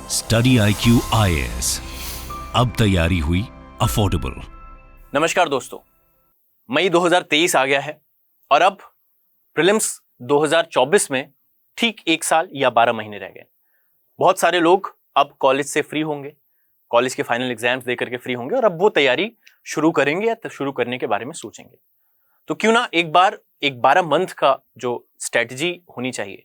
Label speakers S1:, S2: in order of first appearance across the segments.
S1: Study IQ IAS, अब तैयारी हुई अफोर्डेबल।
S2: नमस्कार दोस्तों, मई 2023 आ गया है और अब प्रीलिम्स 2024 में ठीक 1 साल या 12 महीने रह गए। बहुत सारे लोग अब कॉलेज से फ्री होंगे, कॉलेज के फाइनल एग्जाम्स देकर के फ्री होंगे और अब वो तैयारी शुरू करेंगे या शुरू करने के बारे में सोचेंगे। तो क्यों ना एक बार एक 12 मंथ का जो स्ट्रेटजी होनी चाहिए,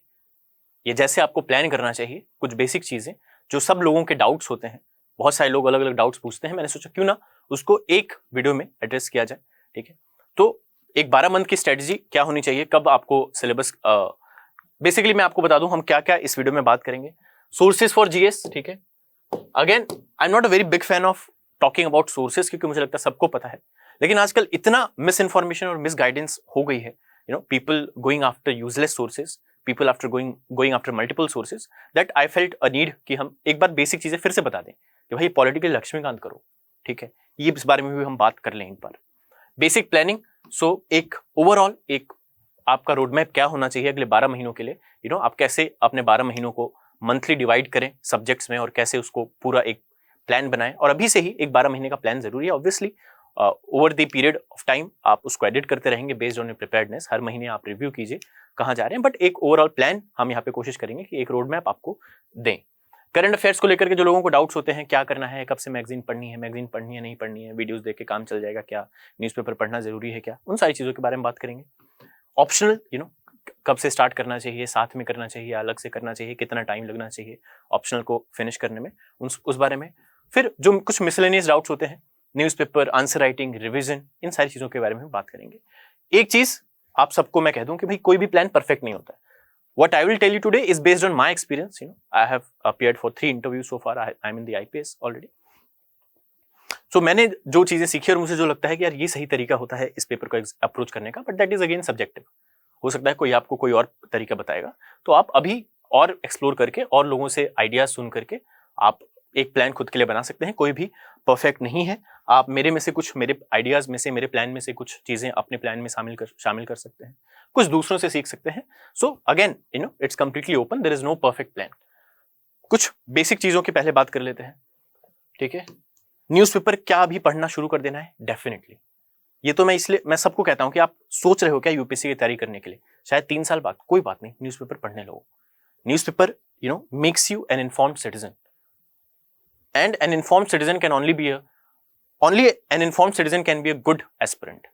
S2: ये जैसे आपको प्लान करना चाहिए, कुछ बेसिक चीजें जो सब लोगों के डाउट्स होते हैं, बहुत सारे लोग अलग अलग डाउट्स पूछते हैं, मैंने सोचा क्यों ना उसको एक वीडियो में एड्रेस किया जाए। ठीक है, तो एक 12 मंथ की स्ट्रेटजी क्या होनी चाहिए, कब आपको सिलेबस, बेसिकली मैं आपको बता दूं हम क्या क्या इस वीडियो में बात करेंगे। सोर्सेज फॉर जीएस, ठीक है, again I am not a very big fan of talking about sources, क्योंकि मुझे लगता है सबको पता है, लेकिन आजकल इतना मिस इन्फॉर्मेशन और मिस गाइडेंस हो गई है, people going after useless sources, people after going after multiple sources, that I felt a need कि हम एक बार बेसिक चीजें फिर से बता दें कि भाई पॉलिटिकल लक्ष्मीकांत करो। ठीक है, ये इस बारे में भी हम बात कर लें एक बार। बेसिक प्लानिंग, सो एक ओवरऑल एक आपका रोड मैप क्या होना चाहिए अगले 12 महीनों के लिए, आप कैसे अपने 12 महीनों को मंथली डिवाइड करें सब्जेक्ट्स में और कैसे उसको पूरा एक प्लान बनाएं। और अभी से ही एक 12 महीने का प्लान जरूरी है, obviously over the period of time आप उसको एडिट करते रहेंगे बेस्ड ऑन योर प्रिपेयर्डनेस। हर महीने आप रिव्यू कीजिए कहाँ जा रहे हैं, बट एक ओवरऑल प्लान हम यहाँ पे कोशिश करेंगे कि एक रोड मैप आपको दें। करंट अफेयर्स को लेकर के जो लोगों को डाउट्स होते हैं, क्या करना है, कब से मैगजीन पढ़नी है नहीं पढ़नी है, वीडियोस देख के काम चल जाएगा क्या, न्यूज़पेपर पढ़ना जरूरी है क्या, उन सारी चीजों के बारे में बात करेंगे। ऑप्शनल, कब से स्टार्ट करना चाहिए, साथ में करना चाहिए, अलग से करना चाहिए, कितना टाइम लगना चाहिए ऑप्शनल को फिनिश करने में, उस बारे में। फिर जो कुछ मिसलेनियस डाउट्स होते हैं, न्यूज़पेपर, आंसर राइटिंग, रिविजन, इन सारी चीजों के बारे में बात करेंगे। एक चीज आप सबको मैं कह दूं कि भाई कोई भी प्लान परफेक्ट नहीं होता है। What I will tell you today is based on my experience. I have appeared for 3 interviews so far. I'm in the IPS already. So मैंने जो चीजें सीखी और मुझे जो लगता है कि यार ये सही तरीका होता है इस पेपर को अप्रोच करने का, but that is again subjective. हो सकता है कोई आपको कोई और तरीका बताएगा, तो आप अभी और एक्सप्लोर करके और लोगों से आइडियाज सुन करके आप एक प्लान खुद के लिए बना सकते हैं। कोई भी परफेक्ट नहीं है, आप मेरे में से कुछ, मेरे आइडियाज में से, मेरे प्लान में से कुछ चीजें अपने प्लान में शामिल कर सकते हैं, कुछ दूसरों से सीख सकते हैं। So again it's completely open, there is no perfect plan. कुछ बेसिक चीजों की पहले बात कर लेते हैं। ठीक है, न्यूज़पेपर क्या अभी पढ़ना शुरू कर देना है? डेफिनेटली। ये तो मैं सबको कहता हूं कि आप सोच रहे हो क्या यूपीएससी की तैयारी करने के लिए, शायद 3 साल बाद, कोई बात नहीं, न्यूज़पेपर पढ़ने लगो। Newspaper makes you N informed citizen, and an informed citizen can only an informed citizen can be a good aspirant.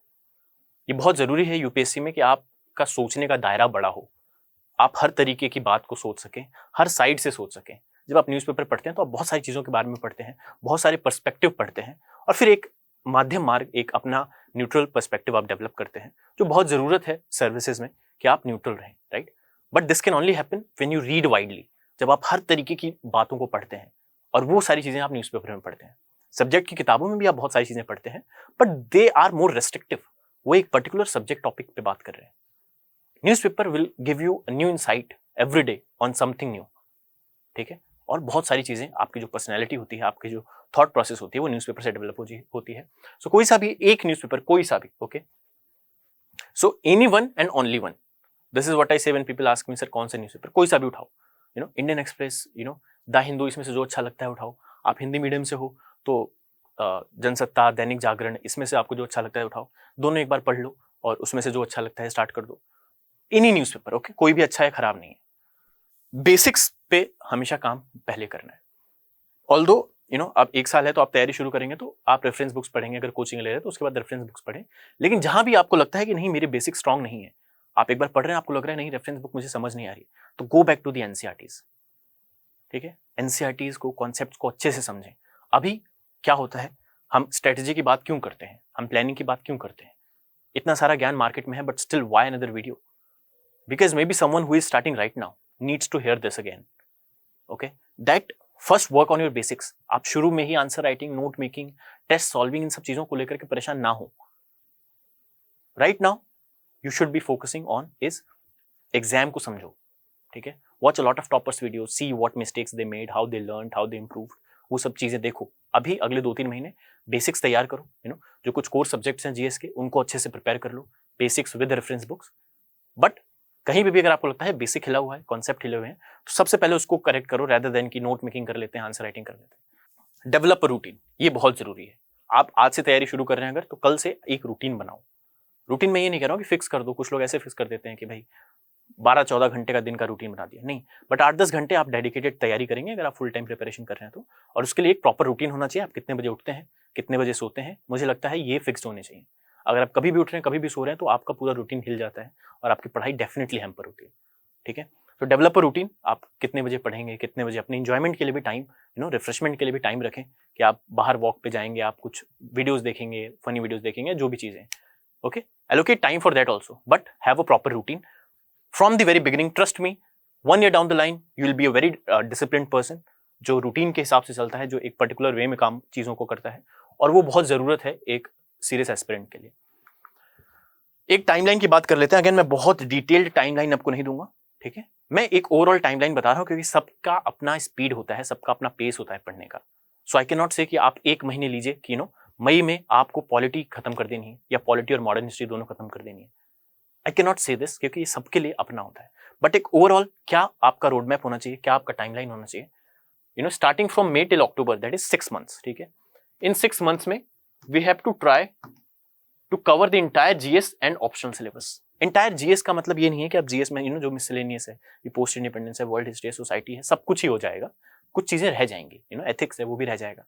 S2: ये बहुत जरूरी है यूपीएससी में कि आपका सोचने का दायरा बड़ा हो, आप हर तरीके की बात को सोच सकें, हर साइड से सोच सकें। जब आप न्यूज़पेपर पढ़ते हैं तो आप बहुत सारी चीजों के बारे में पढ़ते हैं, बहुत सारे पर्सपेक्टिव पढ़ते हैं, और फिर एक माध्यम मार्ग, एक अपना न्यूट्रल पर्सपेक्टिव आप डेवलप करते हैं, जो बहुत जरूरत है सर्विसेज में कि आप न्यूट्रल रहें, right. But this can only happen when you read widely, जब आप हर तरीके की बातों को पढ़ते हैं, और वो सारी चीजें आप न्यूज़पेपर में पढ़ते हैं। सब्जेक्ट की किताबों में भी आप बहुत सारी चीजें पढ़ते हैं, but they are more restrictive, वो एक पर्टिकुलर सब्जेक्ट टॉपिक पे बात कर रहे हैं। Newspaper will give you a new insight every day on something new. ठीक है, और बहुत सारी चीजें, आपकी जो पर्सनैलिटी होती है, आपकी जो थॉट प्रोसेस होती है, वो न्यूज़पेपर से डेवलप होती है। सो कोई सा भी एक न्यूज़पेपर, कोई सा भी, okay, so any one and only one, this is what I say when people ask me sir कौन सा न्यूज़पेपर, कोई सा भी उठाओ, इंडियन एक्सप्रेस, द हिंदू, इसमें से जो अच्छा लगता है उठाओ। आप हिंदी मीडियम से हो तो जनसत्ता, दैनिक जागरण, इसमें से आपको जो अच्छा लगता है उठाओ, दोनों एक बार पढ़ लो और उसमें से जो अच्छा लगता है स्टार्ट कर दो। इन्हीं न्यूज़पेपर, ओके, कोई भी अच्छा है, खराब नहीं है। बेसिक्स पे हमेशा काम पहले करना है। ऑल्दो अब 1 साल है तो आप तैयारी शुरू करेंगे तो आप रेफरेंस बुक्स पढ़ेंगे, अगर कोचिंग ले रहे हैं तो उसके बाद रेफरेंस बुक्स पढ़ें। लेकिन जहां भी आपको लगता है कि नहीं मेरे बेसिक स्ट्रांग नहीं है, आप एक बार पढ़ रहे हैं, आपको लग रहा है नहीं रेफरेंस बुक मुझे समझ नहीं आ रही, तो go back to the NCERTs. ठीक है, एनसीईआरटीज को, कॉन्सेप्ट्स को अच्छे से समझें। अभी क्या होता है, हम स्ट्रेटजी की बात क्यों करते हैं, हम प्लानिंग की बात क्यों करते हैं, इतना सारा ज्ञान मार्केट में है, but still why another video, because maybe someone who is starting right now needs to hear this again. Okay, that first work on your basics. आप शुरू में ही answer writing, note making, test solving, इन सब चीजों को लेकर के परेशान ना हो। Right now you should be focusing on इज एग्जाम को समझो। ठीक है, watch a lot of toppers video, see what mistakes they made, how they learn, how they improved, वो सब चीजें देखो। अभी अगले 2-3 महीने बेसिक्स तैयार करो, जो कुछ कोर सब्जेक्ट्स हैं जीएस के, उनको अच्छे से प्रिपेयर कर लो, basics with reference books. But कहीं भी अगर आपको लगता है बेसिक हिला हुआ है, कॉन्सेप्ट हिले हुए हैं, तो सबसे पहले उसको करेक्ट करो रेदर देन की नोट मेकिंग कर लेते हैं, आंसर राइटिंग कर लेते हैं। डेवलप रूटीन, ये बहुत जरूरी है। आप आज से तैयारी शुरू कर रहे हैं अगर, तो कल से एक रूटीन बनाओ। रूटीन में ये नहीं कह रहा हूँ कि फिक्स कर दो, कुछ लोग ऐसे फिक्स कर देते हैं कि भाई 12-14 घंटे का दिन का रूटीन बना दिया, नहीं, बट 8-10 घंटे आप डेडिकेटेड तैयारी करेंगे अगर आप फुल टाइम प्रिपरेशन कर रहे हैं तो। और उसके लिए एक प्रॉपर रूटीन होना चाहिए। आप कितने बजे उठते हैं, कितने बजे सोते हैं, मुझे लगता है ये फिक्स्ड होने चाहिए। अगर आप कभी भी उठ रहे हैं, कभी भी सो रहे हैं, तो आपका पूरा रूटीन हिल जाता है और आपकी पढ़ाई डेफिनेटली हैम्पर होती है। ठीक है, तो डेवलप अ रूटीन। आप कितने बजे पढ़ेंगे, कितने बजे अपने इंजॉयमेंट के लिए भी टाइम, रिफ्रेशमेंट के लिए भी टाइम रखें कि आप बाहर वॉक पे जाएंगे, आप कुछ वीडियोस देखेंगे, फनी वीडियोस देखेंगे, जो भी चीजें। Okay, allocate time for that also, but have a proper routine from the very beginning. Trust me, 1 year down the line you will be a very disciplined person, जो routine के हिसाब से चलता है, जो एक पर्टिकुलर वे में काम चीजों को करता है, और वो बहुत जरूरत है एक सीरियस एस्पिरेंट के लिए। एक टाइमलाइन की बात कर लेते हैं। अगेन, मैं बहुत डिटेल्ड टाइमलाइन आपको नहीं दूंगा, ठीक है, मैं एक ओवरऑल टाइमलाइन बता रहा हूं क्योंकि सबका अपना स्पीड होता है, सबका अपना पेस होता है पढ़ने का। सो आई कैन नॉट से कि आप 1 महीने लीजिए कि मई में आपको पॉलिटी खत्म कर देनी है या पॉलिटी और मॉडर्न हिस्ट्री दोनों खत्म कर देनी है। आई कैन नॉट से दिस क्योंकि ये सबके लिए अपना होता है। बट एक ओवरऑल क्या आपका रोड मैप होना चाहिए, क्या आपका टाइमलाइन होना चाहिए, starting from May till October, that is 6 months। ठीक है, इन 6 months में we have to try to cover the entire GS and optional syllabus. Entire GS का मतलब ये नहीं है कि आप जीएस में जो मिसलेनियस है, ये पोस्ट इंडिपेंडेंस है, वर्ल्ड हिस्ट्री है, सोसाइटी है, सब कुछ ही हो जाएगा। कुछ चीजें रह जाएंगी, एथिक्स है वो भी रह जाएगा।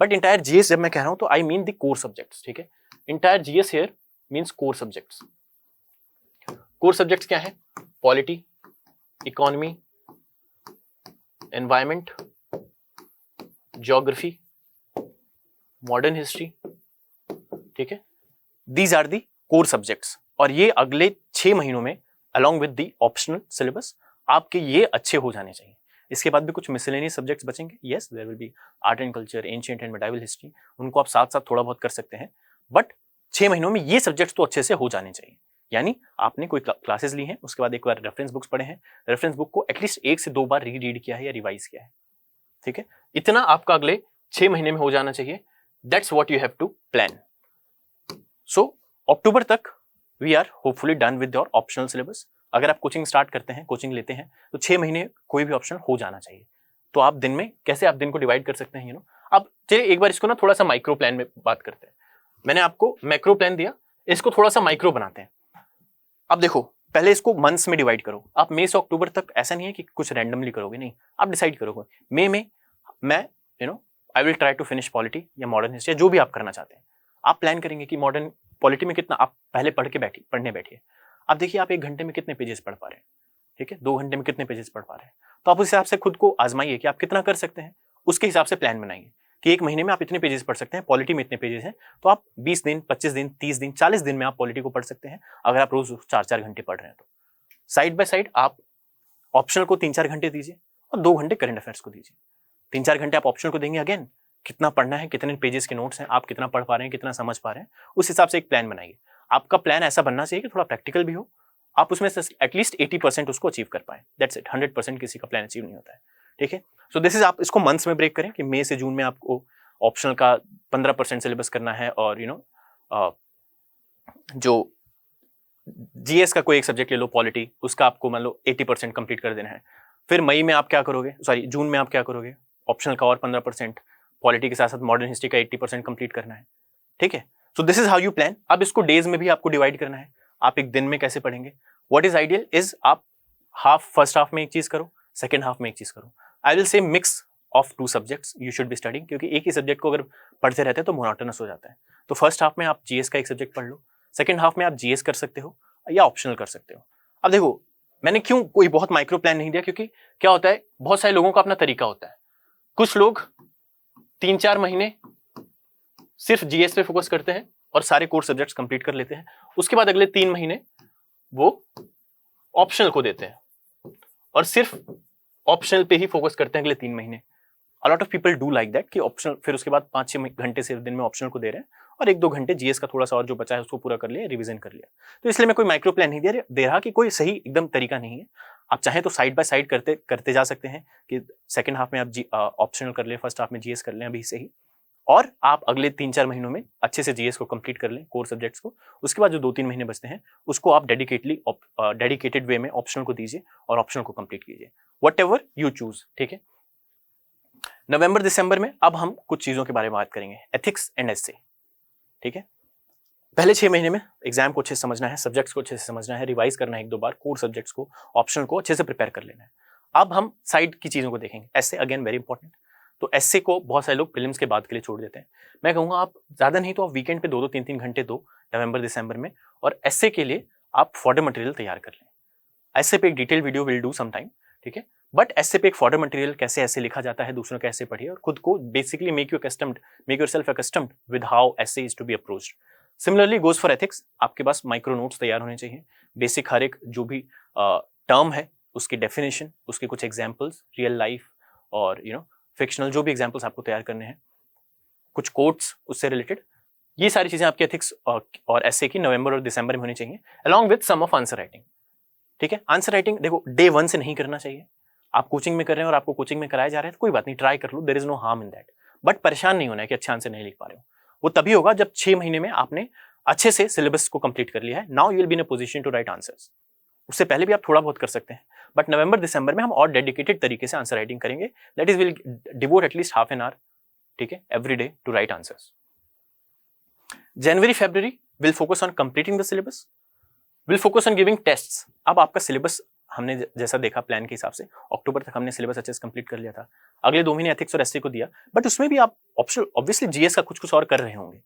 S2: बट इंटायर जीएस जब मैं कह रहा हूं तो I mean the core subjects. ठीक है, entire GS here means core subjects. Core subjects क्या है? Polity, economy, environment, geography, modern history. ठीक है, these are the core subjects, और ये अगले 6 महीनों में along with the optional syllabus आपके ये अच्छे हो जाने चाहिए। इसके बाद भी कुछ मिसलेनियस सब्जेक्ट्स बचेंगे। Yes, there will be art and culture, ancient and medieval history, उनको आप साथ साथ थोड़ा बहुत कर सकते हैं, बट 6 महीनों में ये सब्जेक्ट्स तो अच्छे से हो जाने चाहिए। यानी आपने कोई क्लासेस ली हैं, उसके बाद एक बार रेफरेंस बुक्स पढ़े हैं, रेफरेंस बुक को एटलीस्ट 1 से 2 बार रीड किया है या रिवाइज किया है। ठीक है, इतना आपका अगले 6 महीने में हो जाना चाहिए। That's what you have to plan. So October तक we are hopefully done with your optional syllabus. अगर आप कोचिंग स्टार्ट करते हैं, कोचिंग लेते हैं, तो 6 महीने कोई भी ऑप्शन हो जाना चाहिए। तो आप दिन में कैसे आप दिन को डिवाइड कर सकते हैं, अब चलिए एक बार इसको ना थोड़ा सा माइक्रो प्लान में बात करते हैं। मैंने आपको मैक्रो प्लान दिया, इसको थोड़ा सा माइक्रो बनाते हैं। अब देखो, पहले इसको मंथ्स में डिवाइड करो। आप मई से अक्टूबर तक ऐसा नहीं है कि कुछ रैंडमली करोगे, नहीं, आप डिसाइड करोगे मई में मैं I will try to finish polity या मॉडर्न हिस्ट्री, जो भी आप करना चाहते हैं। आप प्लान करेंगे कि मॉडर्न पॉलिटी में कितना आप पहले पढ़ने बैठिए। अब देखिए आप 1 घंटे में कितने पेजेस पढ़ पा रहे हैं, ठीक है, 2 घंटे में कितने पेजेस पढ़ पा रहे हैं, तो आप उस हिसाब से खुद को आजमाइए कि आप कितना कर सकते हैं। उसके हिसाब से प्लान बनाइए कि 1 महीने में आप इतने पेजेस पढ़ सकते हैं, पॉलिटी में इतने पेजेस हैं, तो आप 20 दिन, 25 दिन, 30 दिन, 40 दिन में आप पॉलिटी को पढ़ सकते हैं, अगर आप रोज 4-4 घंटे पढ़ रहे हैं तो। साइड बाय साइड आप ऑप्शनल को 3-4 घंटे दीजिए और 2 घंटे करंट अफेयर्स को दीजिए। 3-4 घंटे आप ऑप्शनल को देंगे। अगेन, कितना पढ़ना है, कितने पेजेस के नोट्स हैं, आप कितना पढ़ पा रहे हैं, कितना समझ पा रहे हैं, उस हिसाब से एक प्लान बनाइए। आपका प्लान ऐसा बनना चाहिए कि थोड़ा प्रैक्टिकल भी हो, आप उसमें से एटलीस्ट 80% उसको अचीव कर पाए। That's it. 100% किसी का प्लान अचीव नहीं होता है। ठीक है, सो दिस इज, आप इसको मंथ्स में ब्रेक करें कि मई से जून में आपको ऑप्शनल का 15% सिलेबस करना है, और जो जीएस का कोई एक सब्जेक्ट ले लो, पॉलिटी, उसका आपको मान लो 80% कंप्लीट कर देना है। फिर मई में आप क्या करोगे, जून में आप क्या करोगे, ऑप्शनल का और 15%, पॉलिटी के साथ साथ मॉडर्न हिस्ट्री का 80% कंप्लीट करना है। ठीक है, सो this is how you plan. अब इसको डेज में भी आपको डिवाइड करना है। आप एक दिन में कैसे पढ़ेंगे? व्हाट इज आइडियल इज आप फर्स्ट हाफ में एक चीज करो, सेकेंड हाफ में एक चीज करो। I will say mix of 2 subjects you should be studying, क्योंकि एक ही सब्जेक्ट को अगर पढ़ते रहते हैं तो मोनोटोनस हो जाता है। तो फर्स्ट हाफ में आप जीएस का एक सब्जेक्ट पढ़ लो, सेकेंड हाफ में आप जीएस कर सकते हो या ऑप्शनल कर सकते हो। अब देखो, मैंने क्यों कोई बहुत माइक्रो प्लान नहीं दिया, क्योंकि क्या होता है, बहुत सारे लोगों का अपना तरीका होता है। कुछ लोग 3-4 महीने सिर्फ जीएस पे फोकस करते हैं और सारे कोर सब्जेक्ट्स कंप्लीट कर लेते हैं। उसके बाद अगले 3 महीने वो ऑप्शनल को देते हैं और सिर्फ ऑप्शनल पे ही फोकस करते हैं अगले 3 महीने। अ lot of people do like that कि ऑप्शनल, फिर उसके बाद 5-6 घंटे सिर्फ दिन में ऑप्शनल को दे रहे हैं और 1-2 घंटे जीएस का थोड़ा सा और जो बचा है उसको पूरा कर लिया, रिवीजन कर लिया। तो इसलिए मैं कोई माइक्रो प्लान नहीं दे रहा कि कोई सही एकदम तरीका नहीं है। आप चाहें तो साइड बाय साइड करते जा सकते हैं कि सेकंड हाफ में आप ऑप्शनल कर ले, फर्स्ट हाफ में जीएस कर लें अभी से ही, और आप अगले 3-4 महीनों में अच्छे से जीएस को कंप्लीट कर लें, कोर सब्जेक्ट्स को। उसके बाद जो 2-3 महीने बचते हैं उसको आप डेडिकेटेड वे में ऑप्शनल को दीजिए और ऑप्शनल को कंप्लीट कीजिए, व्हाटएवर यू चूज, ठीक है। नवंबर दिसंबर में अब हम कुछ चीजों के बारे में बात करेंगे, एथिक्स एंड एसे, ठीक है। पहले 6 महीने में एग्जाम को अच्छे से समझना है, सब्जेक्ट्स को अच्छे से समझना है, रिवाइज करना है 1-2 बार, कोर सब्जेक्ट्स को, ऑप्शनल को अच्छे से प्रिपेयर कर लेना है। अब हम साइड की चीजों को देखेंगे। एसे अगेन वेरी इंपॉर्टेंट। तो एसे को बहुत सारे लोग प्रीलिम्स के बाद के लिए छोड़ देते हैं। मैं कहूंगा आप ज्यादा नहीं तो आप वीकेंड पे 2-2, 3-3 घंटे दो नवंबर दिसंबर में, और एसे के लिए आप फॉर्डर मटेरियल तैयार कर लें। एसे पे एक detail video will do some time, ठीक है। बट एसे पे एक फॉर्डर मटेरियल कैसे ऐसे लिखा जाता है, दूसरों को ऐसे पढ़िए और खुद को basically make yourself accustomed with how essay is to be approached. Similarly goes for ethics, आपके पास माइक्रो नोट्स तैयार होने चाहिए। बेसिक हर एक जो भी टर्म है उसकी डेफिनेशन, उसके कुछ एग्जांपल्स, रियल लाइफ और फिक्शनल जो भी एग्जांपल्स आपको तैयार करने हैं, कुछ कोट्स उससे रिलेटेड, ये सारी चीजें आपके एथिक्स और एसे की नवंबर और दिसंबर में होनी चाहिए, along with some of answer writing, ठीक है। आंसर राइटिंग देखो डे 1 से नहीं करना चाहिए। आप कोचिंग में कर रहे हैं और आपको कोचिंग में कराया जा रहा है तो कोई बात नहीं, ट्राई कर लो, there is no harm in that. But परेशान नहीं होना है कि अच्छे आंसर नहीं लिख पा रहे हो। वो तभी होगा जब 6 महीने में आपने अच्छे से सिलेबस को कंप्लीट कर लिया है। Now you will be in a position to write answers. उससे पहले भी आप थोड़ा बहुत कर सकते हैं, बट नवंबर दिसंबर में हम और डेडिकेटेड तरीके से आंसर राइटिंग करेंगे। That is will devote at least half an hour, ठीक है, every day to write answers. January February will focus on completing the syllabus, will focus on giving tests. अब आपका सिलेबस हमने जैसा देखा प्लान के हिसाब से, अक्टूबर तक हमने सिलेबस अच्छे से कंप्लीट कर लिया था। अगले 2 महीने एथिक्स और एसए को दिया, बट उसमें भी आप ऑप्शनल ऑब्वियसली जीएस का कुछ और कर रहे होंगे।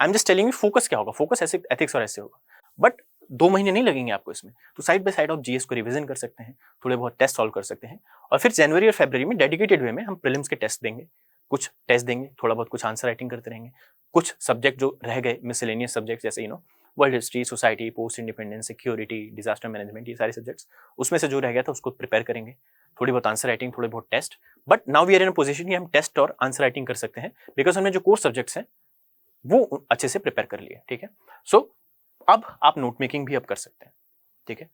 S2: I am just telling you focus क्या होगा, फोकस एथिक्स और एसए होगा। बट 2 महीने नहीं लगेंगे आपको इसमें, तो साइड बाय साइड आप जीएस को रिवीजन कर सकते हैं, थोड़े बहुत टेस्ट सॉल्व कर सकते हैं, और फिर जनवरी और फरवरी में डेडिकेटेड वे में हम प्रीलिम्स के टेस्ट देंगे, कुछ टेस्ट देंगे, थोड़ा बहुत कुछ आंसर राइटिंग करते रहेंगे। कुछ सब्जेक्ट जो रह गए मिसलेनियस सब्जेक्ट, जैसे world history, society, post independence, security, disaster management, ये सारे सब्जेक्ट्स, उसमें से जो रह गया था उसको प्रिपेयर करेंगे, थोड़ी बहुत आंसर राइटिंग, थोड़े बहुत test. But now we are in a position कि हम टेस्ट और आंसर राइटिंग कर सकते हैं, बिकॉज हमने जो कोर्स सब्जेक्ट्स हैं वो अच्छे से प्रिपेयर कर लिए, ठीक है। सो अब आप नोट मेकिंग भी अब कर सकते हैं, ठीक है।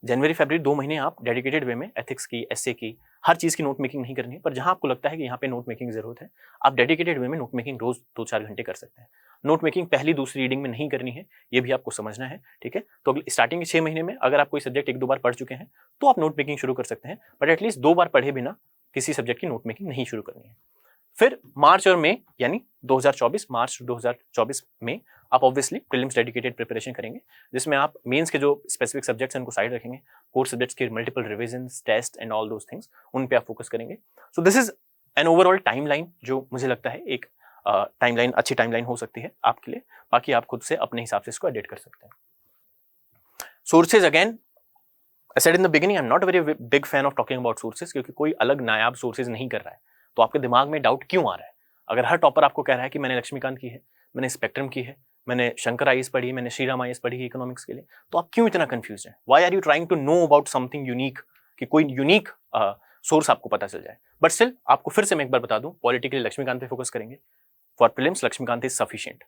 S2: जनवरी फरवरी 2 महीने आप डेडिकेटेड वे में एथिक्स की, एसए की, हर चीज की नोट मेकिंग नहीं करनी है, पर जहां आपको लगता है कि यहाँ पे नोट मेकिंग जरूरत है, आप डेडिकेटेड वे में नोट मेकिंग रोज 2-4 घंटे कर सकते हैं। नोट मेकिंग पहली दूसरी रीडिंग में नहीं करनी है, ये भी आपको समझना है, ठीक है। तो स्टार्टिंग के 6 महीने में अगर आप कोई सब्जेक्ट 1-2 बार पढ़ चुके हैं तो आप नोट मेकिंग शुरू कर सकते हैं, बट एटलीस्ट 2 बार पढ़े बिना किसी सब्जेक्ट की नोट मेकिंग नहीं शुरू करनी है। फिर मार्च और मई यानी 2024, मार्च 2024 में आप ऑब्वियसली प्रीलिम्स डेडिकेटेड प्रिपरेशन करेंगे, जिसमें आप मेंस के जो स्पेसिफिक सब्जेक्ट्स हैं उनको साइड रखेंगे, कोर सब्जेक्ट्स के multiple revisions, test and all those things, उन पे आप फोकस करेंगे। So this is an overall timeline जो मुझे लगता है एक टाइमलाइन, अच्छी टाइमलाइन हो सकती है आपके लिए। बाकी आप खुद से अपने हिसाब से इसको एडिट कर सकते हैं। Sources again I said in the beginning, I am not very big fan of talking about sources, क्योंकि कोई अलग नायाब सोर्सेज नहीं कर रहा है, तो आपके दिमाग में डाउट क्यों आ रहा है? अगर हर टॉपर आपको कह रहा है कि मैंने लक्ष्मीकांत की है, मैंने स्पेक्ट्रम की है, मैंने शंकर आईएएस पढ़ी, मैंने श्रीराम आईएएस पढ़ी इकोनॉमिक्स के लिए, तो आप क्यों इतना कंफ्यूज हैं? Why are you trying to know about something unique, कि कोई यूनिक सोर्स आपको पता चल जाए? बट स्टिल आपको फिर से मैं एक बार बता दूं, पॉलिटिकली लक्ष्मीकांत पे फोकस करेंगे, for prelims Laxmikanth is sufficient.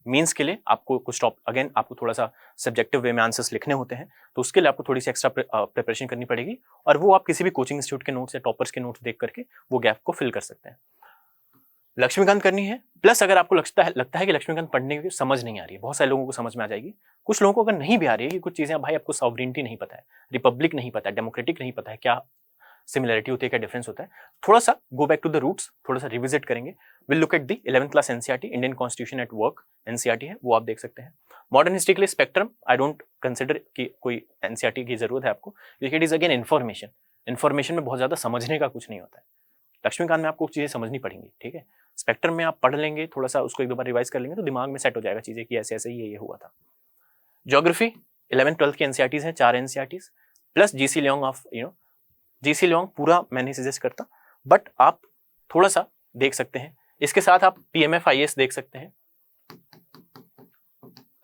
S2: Means के लिए आपको कुछ अगेन आपको थोड़ा सा सब्जेक्टिव वे में आंसर्स लिखने होते हैं, तो उसके लिए आपको थोड़ी सी एक्स्ट्रा प्रिपरेशन करनी पड़ेगी, और वो आप किसी भी कोचिंग इंस्टीट्यूट के नोट्स या टॉपर्स के नोट्स देख करके वो गैप को फिल कर सकते हैं। लक्ष्मीकांत करनी है, प्लस अगर आपको लगता है कि लक्ष्मीकांत पढ़ने की समझ नहीं आ रही है, बहुत सारे लोगों को समझ में आ जाएगी, कुछ लोगों को अगर नहीं भी आ रही है कि कुछ चीजें भाई आपको सॉवरेनिटी नहीं पता है, रिपब्लिक नहीं पता है, डेमोक्रेटिक नहीं पता है, क्या सिमिलरिटी होती है, क्या डिफरेंस होता है, थोड़ा सा go back to the roots, थोड़ा सा रिविजिट करेंगे। Will look at the 11th class NCERT, Indian constitution at work NCERT है, वो आप देख सकते हैं। मॉडर्न हिस्ट्री के लिए स्पेक्ट्रम आई डोंट कंसिडर कि कोई एनसीईआरटी की जरूरत है आपको, क्योंकि इट इज अगेन इन्फॉर्मेशन में बहुत ज्यादा समझने का कुछ नहीं होता है। लक्ष्मीकांत में आपको चीजें समझनी पड़ेंगी, ठीक है। स्पेक्ट्रम में आप पढ़ लेंगे, थोड़ा सा उसको 1-2 बार रिवाइज कर लेंगे तो दिमाग में सेट हो जाएगा चीजें कि ऐसे ऐसे ये हुआ था। ज्योग्राफी 11th-12th की एनसीईआरटीज हैं, 4 NCERTs plus GC Leong of GC Leong पूरा मैं नहीं सजेस्ट करता, बट आप थोड़ा सा देख सकते हैं। इसके साथ आप पीएमएफ आईएएस देख सकते हैं।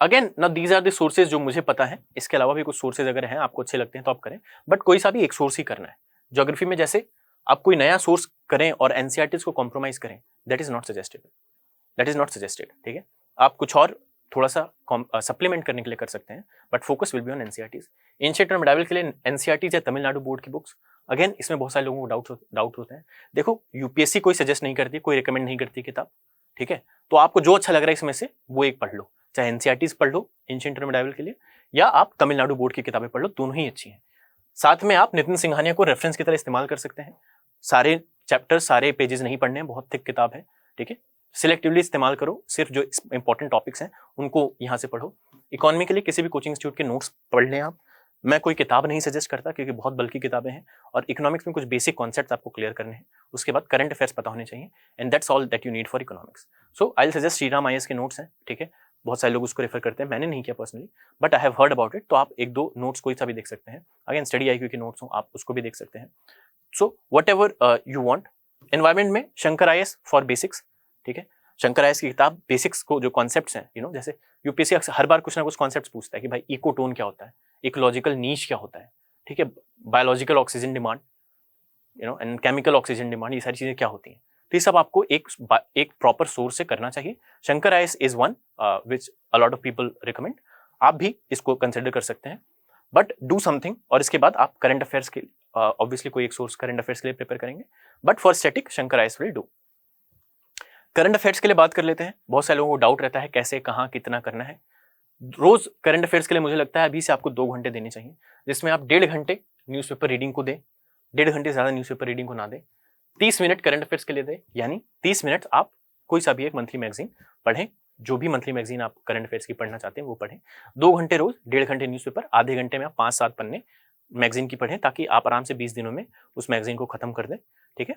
S2: अगेन ना दीज आर द सोर्सेज जो मुझे पता है, इसके अलावा भी कुछ सोर्सेज अगर हैं आपको अच्छे लगते हैं तो आप करें, बट कोई सा भी एक सोर्स ही करना है। ज्योग्राफी में जैसे आप कोई नया सोर्स करें और एनसीईआरटीज को कॉम्प्रोमाइज करें, दैट इज नॉट सजेस्टेड, ठीक है। आप कुछ और थोड़ा सा सप्लीमेंट करने के लिए कर सकते हैं, but focus will be on NCERTs. Ancient और मिडाइवल के लिए एनसीईआरटीज या तमिलनाडु बोर्ड की बुक्स, अगेन इसमें बहुत सारे लोगों को डाउट होते हैं। देखो यूपीएससी कोई सजेस्ट नहीं करती, कोई रिकमेंड नहीं करती किताब, ठीक है। तो आपको जो अच्छा लग रहा है इसमें से वो एक पढ़ लो, चाहे एनसीईआरटीज पढ़ लो एंशिएंट इंडियन मिडाइवल के लिए, या आप तमिलनाडु बोर्ड की किताबें पढ़ लो, दोनों ही अच्छी हैं। साथ में आप नितिन सिंघानिया को रेफरेंस की तरह इस्तेमाल कर सकते हैं। सारे चैप्टर सारे पेजेस नहीं पढ़ने हैं, बहुत थिक किताब है, ठीक है। सिलेक्टिवली इस्तेमाल करो, सिर्फ जो इंपॉर्टेंट टॉपिक्स हैं उनको यहाँ से पढ़ो। इकोनॉमी के लिए किसी भी कोचिंग इंस्टीट्यूट के नोट्स पढ़ लें आप। मैं कोई किताब नहीं सजेस्ट करता क्योंकि बहुत बल्कि किताबें हैं, और इकोनॉमिक्स में कुछ बेसिक कॉन्सेप्ट्स आपको क्लियर करने हैं, उसके बाद करंट अफेयर्स पता होने चाहिए, and that's all that you need for economics. So I will suggest Shriram IAS के नोट्स हैं, ठीक है। बहुत सारे लोग उसको रेफर करते हैं, मैंने नहीं किया personally, but I have heard about it. तो आप एक दो नोट्स कोई सा भी देख सकते हैं। अगेन स्टडी आईक्यू के नोट्स हो, आप उसको भी देख सकते हैं। So what ever you want. Environment में शंकर आईएएस फॉर बेसिक्स, ठीक है। शंकर आईएएस की किताब बेसिक्स को जो कॉन्सेप्ट्स हैं, यू नो, जैसे यूपीएससी हर बार कुछ ना कुछ कॉन्सेप्ट्स पूछता है कि भाई इकोटोन क्या होता है, इकोलॉजिकल नीश क्या होता है, ठीक है, biological oxygen demand, you know, and chemical oxygen demand, ये सारी चीजें क्या होती हैं। तो ये सब आपको एक प्रॉपर सोर्स से करना चाहिए। Shankar IAS is one which a lot of people recommend, आप भी इसको कंसिडर कर सकते हैं, बट डू समथिंग। और इसके बाद आप करंट अफेयर्स के ऑब्वियसली कोई एक सोर्स करंट अफेयर्स के लिए प्रिपेयर करेंगे, but for static Shankar IAS will do. Current affairs के लिए बात कर लेते हैं। बहुत सारे लोगों को डाउट रहता है कैसे, कहाँ, कितना करना है। रोज करंट अफेयर्स के लिए मुझे लगता है अभी से आपको 2 घंटे देने चाहिए, जिसमें आप 1.5 घंटे न्यूज़पेपर रीडिंग को दें, 1.5 घंटे ज्यादा न्यूज़पेपर रीडिंग को ना दें, 30 मिनट करंट अफेयर्स के लिए दें, यानी 30 मिनट आप कोई सा भी एक मंथली मैगजीन पढ़ें, जो भी मंथली मैगजीन आप करंट अफेयर्स की पढ़ना चाहते हैं वो पढ़ें। 2 घंटे रोज, 1.5 घंटे न्यूज़पेपर, आधे घंटे में आप 5-7 पन्ने मैगजीन की पढ़ें, ताकि आप आराम से 20 दिनों में उस मैगजीन को खत्म कर दें, ठीक है।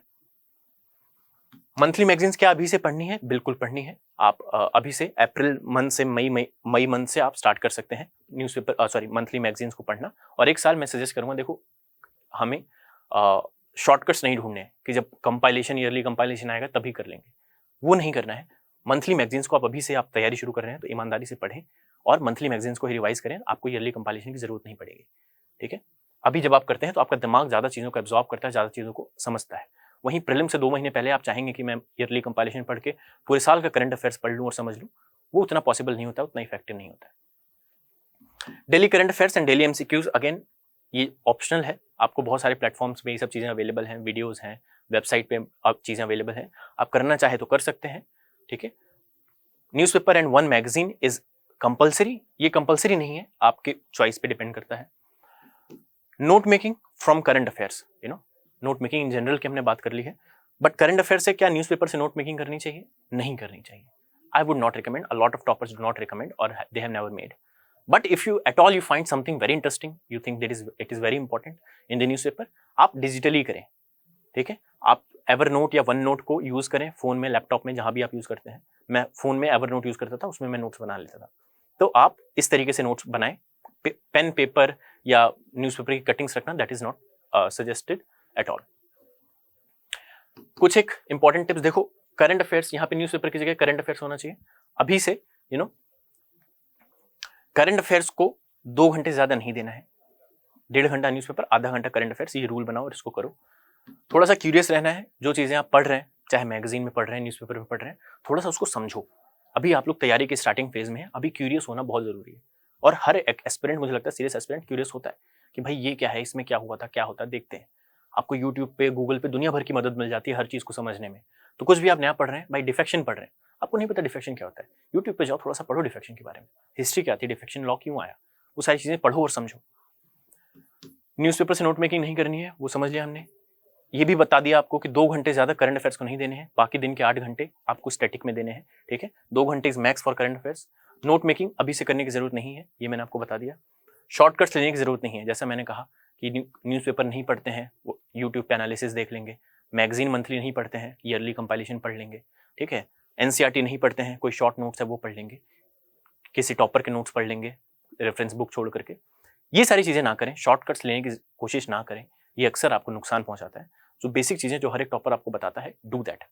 S2: मंथली मैगजीन्स क्या अभी से पढ़नी है? बिल्कुल पढ़नी है। आप अभी से अप्रैल मंथ से मई मंथ से आप स्टार्ट कर सकते हैं न्यूज़पेपर मंथली मैगजीन्स को पढ़ना। और एक साल मैं सजेस्ट करूंगा, देखो हमें शॉर्टकट्स नहीं ढूंढने हैं कि जब कंपाइलेशन, ईयरली कंपाइलेशन आएगा तभी कर लेंगे, वो नहीं करना है। मंथली मैगजीन्स को आप अभी से आप तैयारी शुरू कर रहे हैं तो ईमानदारी से पढ़ें और मंथली मैगजीन्स को ही रिवाइज करें, आपको ईयरली कंपाइलेशन की जरूरत नहीं पड़ेगी, ठीक है। अभी जब आप करते हैं तो आपका दिमाग ज्यादा चीजों को एब्जॉर्ब करता है, ज्यादा चीजों को समझता है। वहीं प्रीलिम से 2 महीने पहले आप चाहेंगे कि मैं ईयरली कंपाइलेशन पढ़ के पूरे साल का करंट अफेयर्स पढ़ लूं और समझ लूं, वो उतना पॉसिबल नहीं होता, उतना इफेक्टिव नहीं होता है। Daily current affairs and daily MCQs, again ये ऑप्शनल है। आपको बहुत सारे प्लेटफॉर्म्स पे ये सब चीजें अवेलेबल हैं, वीडियोज हैं, वेबसाइट पे आप चीजें अवेलेबल हैं, आप करना चाहे तो कर सकते हैं, ठीक है। Newspaper and 1 magazine is compulsory, ये कंपल्सरी नहीं है, आपके चॉइस पे डिपेंड करता है। Note making from current affairs, you know, note making in general की हमने बात कर ली है, बट करंट अफेयर से क्या न्यूज़पेपर से नोट मेकिंग करनी चाहिए? नहीं करनी चाहिए। I would not recommend, a lot of toppers do not recommend और they have never made. But if you at all you find something very interesting, you think that it is very important in the newspaper, आप digitally करें, ठीक है। आप Evernote या OneNote को use करें, phone में, लैपटॉप में, जहां भी आप यूज करते हैं। मैं फोन में एवरनोट यूज करता था, उसमें मैं नोट्स बना लेता था। तो आप इस तरीके से नोट्स बनाएं। पेन, पेपर या न्यूज़पेपर की कटिंग्स रखना, that is not suggested at all. कुछ एक इंपॉर्टेंट टिप्स देखो, करंट अफेयर्स, यहाँ पे न्यूज़पेपर की जगह करंट अफेयर्स होना चाहिए अभी से, यू नो। करंट अफेयर्स को 2 घंटे ज्यादा नहीं देना है, 1.5 घंटा न्यूज़पेपर, आधा घंटा करंट अफेयर्स, ये रूल बनाओ और इसको करो। थोड़ा सा क्यूरियस रहना है, जो चीजें आप पढ़ रहे हैं, चाहे मैगजीन में पढ़ रहे हैं, न्यूज़पेपर में पढ़ रहे हैं, थोड़ा सा उसको समझो। अभी आप लोग तैयारी के स्टार्टिंग फेज में है, अभी क्यूरियस होना बहुत जरूरी है। और हर एक एस्पिरेंट, मुझे लगता है सीरियस एस्पिरेंट क्यूरियस होता है कि भाई ये क्या है, इसमें क्या हुआ था, क्या होता है, देखते हैं। आपको यूट्यूब पे, गूगल पे दुनिया भर की मदद मिल जाती है हर चीज को समझने में। तो कुछ भी आप नया पढ़ रहे हैं, भाई डिफेक्शन पढ़ रहे हैं, आपको नहीं पता डिफेक्शन क्या होता है, यूट्यूब पे जाओ, थोड़ा सा पढ़ो डिफेक्शन के बारे में, हिस्ट्री क्या थी, डिफेक्शन लॉ क्यों आया, वो सारी चीजें पढ़ो और समझो। न्यूज़पेपर से नोट मेकिंग नहीं करनी है, वो समझ लिया हमने। ये भी बता दिया आपको कि 2 घंटे ज्यादा करंट अफेयर्स को नहीं देने हैं, बाकी दिन के 8 घंटे आपको स्टैटिक में देने हैं, ठीक है। 2 घंटे is max for current affairs. Note making अभी से करने की जरूरत नहीं है, ये मैंने आपको बता दिया। शॉर्टकट्स लेने की जरूरत नहीं है, जैसा मैंने कहा कि न्यूज़पेपर नहीं पढ़ते हैं, वो यूट्यूब पे एनालिसिस देख लेंगे। मैगजीन मंथली नहीं पढ़ते हैं, ईयरली कंपाइलेशन पढ़ लेंगे, ठीक है। एनसीईआरटी नहीं पढ़ते हैं, कोई शॉर्ट नोट्स है वो पढ़ लेंगे, किसी टॉपर के नोट्स पढ़ लेंगे रेफरेंस बुक छोड़ करके। ये सारी चीजें ना करें, शॉर्टकट्स लेने की कोशिश ना करें, ये अक्सर आपको नुकसान पहुंचाता है। जो बेसिक चीजें जो हर एक टॉपर आपको बताता है, do that.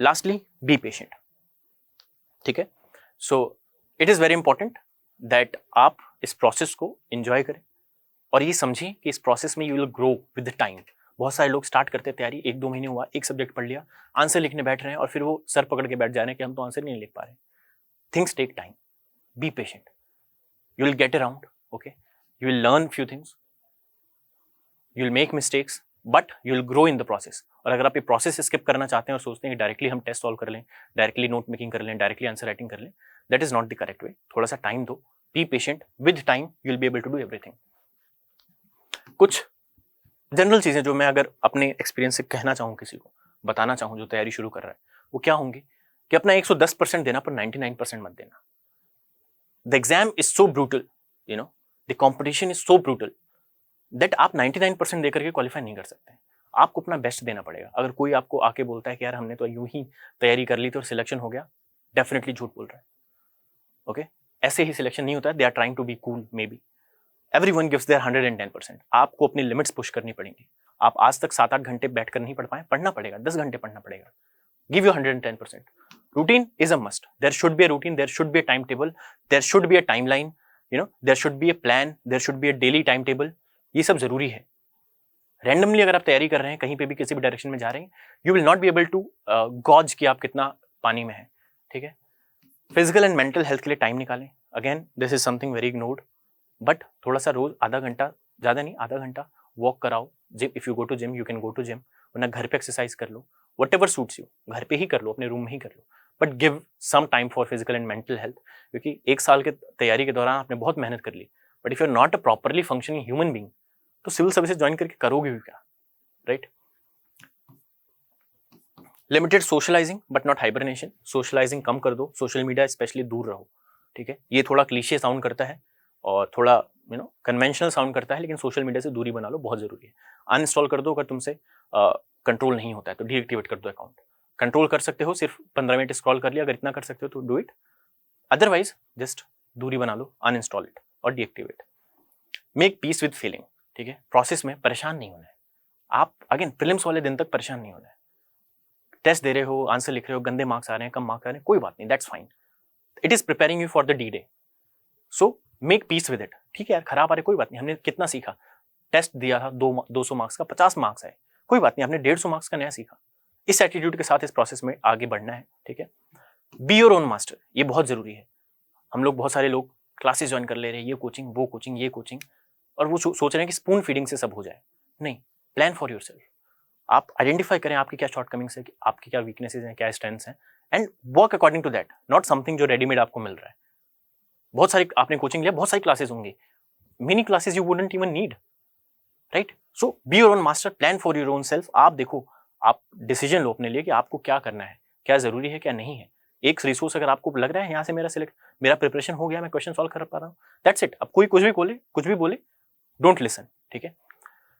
S2: Lastly, be patient, ठीक है। So it is very important that आप इस प्रोसेस को एंजॉय करें और ये समझें कि इस प्रोसेस में you will grow with the time. बहुत सारे लोग स्टार्ट करते तैयारी, 1-2 महीने हुआ, एक सब्जेक्ट पढ़ लिया, आंसर लिखने बैठ रहे हैं और फिर वो सर पकड़ के बैठ जा रहे हैं कि हम तो आंसर नहीं लिख पा रहे। Things take time, be patient, you will get around, okay, you will learn few things, you will make mistakes but you will grow in the process. और अगर आप ये प्रोसेस स्किप करना चाहते हैं और सोचते हैं कि डायरेक्टली हम टेस्ट सॉल्व कर लें, डायरेक्टली नोट मेकिंग कर लें, डायरेक्टली आंसर राइटिंग कर लें, that is not the correct way. थोड़ा सा टाइम दो, be patient, with time you will be able to do everything. कुछ जनरल चीजें जो मैं अगर अपने एक्सपीरियंस से कहना चाहूँ, किसी को बताना चाहूँ जो तैयारी शुरू कर रहा है, वो क्या होंगी कि अपना 110% देना पर 99% मत देना। The exam is so brutal, you know, the competition is so brutal that आप 99% देकर के क्वालिफाई नहीं कर सकते। आपको अपना बेस्ट देना पड़ेगा। अगर कोई आपको आके बोलता है कि यार हमने तो यूं ही तैयारी कर ली थी और सिलेक्शन हो गया, डेफिनेटली झूठ बोल रहा है। ओके, ऐसे ही सिलेक्शन नहीं होता है। They are trying to be cool, maybe. Everyone gives their 110%। आपको अपनी लिमिट्स पुश करनी पड़ेंगी। आप आज तक 7-8 घंटे बैठकर नहीं पढ़ पाए, पढ़ना पड़ेगा, 10 घंटे पढ़ना पड़ेगा। Give you 110%। Routine is a must. There should be a routine, there should be a time table, there should be a timeline, you know, there should be a plan, there should be a daily time table. ये सब जरूरी है। Randomly अगर आप तैयारी कर रहे हैं, कहीं पे भी किसी भी डायरेक्शन में जा रहे हैं, you will not be able to gauge कि आप कितना पानी में है। ठीक है, फिजिकल एंड मेंटल हेल्थ के लिए टाइम निकालें। Again this is something very ignored, but थोड़ा सा रोज आधा घंटा, ज्यादा नहीं, आधा घंटा वॉक कराओ। Gym, if you go to gym you can go to gym, वरना घर पे एक्सरसाइज कर लो। वट एवर सूट्स यू, घर पे ही कर लो, अपने रूम में ही कर लो, but give some time for physical and mental health. क्योंकि एक साल के तैयारी के दौरान आपने बहुत मेहनत कर ली, but if you are not a properly functioning human being, तो सिविल सर्विसेज ज्वाइन करके करोगे भी क्या, right? Limited socialising but not hibernation. Socialising कम कर दो, सोशल मीडिया स्पेशली दूर रहो। ठीक है, ये थोड़ा क्लीशे साउंड करता है और थोड़ा यू नो कन्वेंशनल साउंड करता है, लेकिन सोशल मीडिया से दूरी बना लो, बहुत जरूरी है। अनइंस्टॉल कर दो, अगर तुमसे कंट्रोल नहीं होता है तो डीएक्टिवेट कर दो अकाउंट। कंट्रोल कर सकते हो, सिर्फ 15 मिनट स्क्रॉल कर लिया, अगर इतना कर सकते हो तो डू इट। अदरवाइज जस्ट दूरी बना लो, अनइंस्टॉल इट और deactivate. Make peace with feeling. ठीक है, प्रोसेस में परेशान नहीं होना है। आप अगेन प्रीलिम्स वाले दिन तक परेशान नहीं होना है। टेस्ट दे रहे हो, आंसर लिख रहे हो, गंदे मार्क्स आ रहे हैं, कम मार्क्स आ रहे हैं, कोई बात नहीं, that's fine. It is preparing you for the D day, so make peace with it. ठीक है यार, खराब आ रहे, कोई बात नहीं, हमने कितना सीखा। टेस्ट दिया था 200 मार्क्स का, 50 मार्क्स आए, कोई बात नहीं, हमने 150 मार्क्स का नया सीखा। इस एटीट्यूड के साथ इस प्रोसेस में आगे बढ़ना है। ठीक है, बी योर ओन मास्टर, ये बहुत जरूरी है। हम लोग, बहुत सारे लोग क्लासेस ज्वाइन कर ले रहे हैं, ये कोचिंग, वो कोचिंग, ये कोचिंग, और वो सोच रहे हैं कि स्पून फीडिंग से सब हो जाए। नहीं, प्लान फॉर योरसेल्फ। आप आइडेंटिफाई करें आपकी क्या शॉर्टकमिंग्स है, आपकी क्या वीकनेसेस हैं, क्या स्ट्रेंथ्स हैं, and work according to that, not something जो रेडीमेड आपको मिल रहा है। बहुत सारी आपने कोचिंग लिया, बहुत सारी क्लासेस होंगी, many classes you wouldn't even need, right? So be your own master, plan for your own self. आप देखो, आप डिसीजन लो अपने लिए कि आपको क्या करना है, क्या जरूरी है, क्या नहीं है। एक रिसोर्स अगर आपको लग रहा है यहाँ से मेरा प्रिपरेशन हो गया, मैं क्वेश्चन सॉल्व कर पा रहा हूँ, दैट्स इट। अब कोई कुछ भी बोले, डोंट लिसन। ठीक है,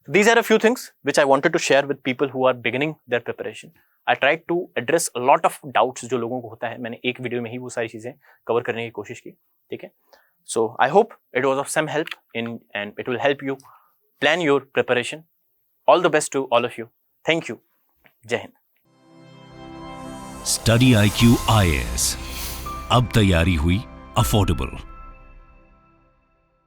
S2: these are a few things which I wanted to share with people who are beginning their preparation. I tried to address a lot of doubts जो लोगों को होता है, मैंने एक वीडियो में ही वो सारी चीजें कवर करने की कोशिश की। ठीक है, so I hope it was of some help in and it will help you plan your preparation. All the best to all of you. Thank you. जय हिंद।
S1: स्टडी IQ IAS, अब तैयारी हुई अफोर्डेबल।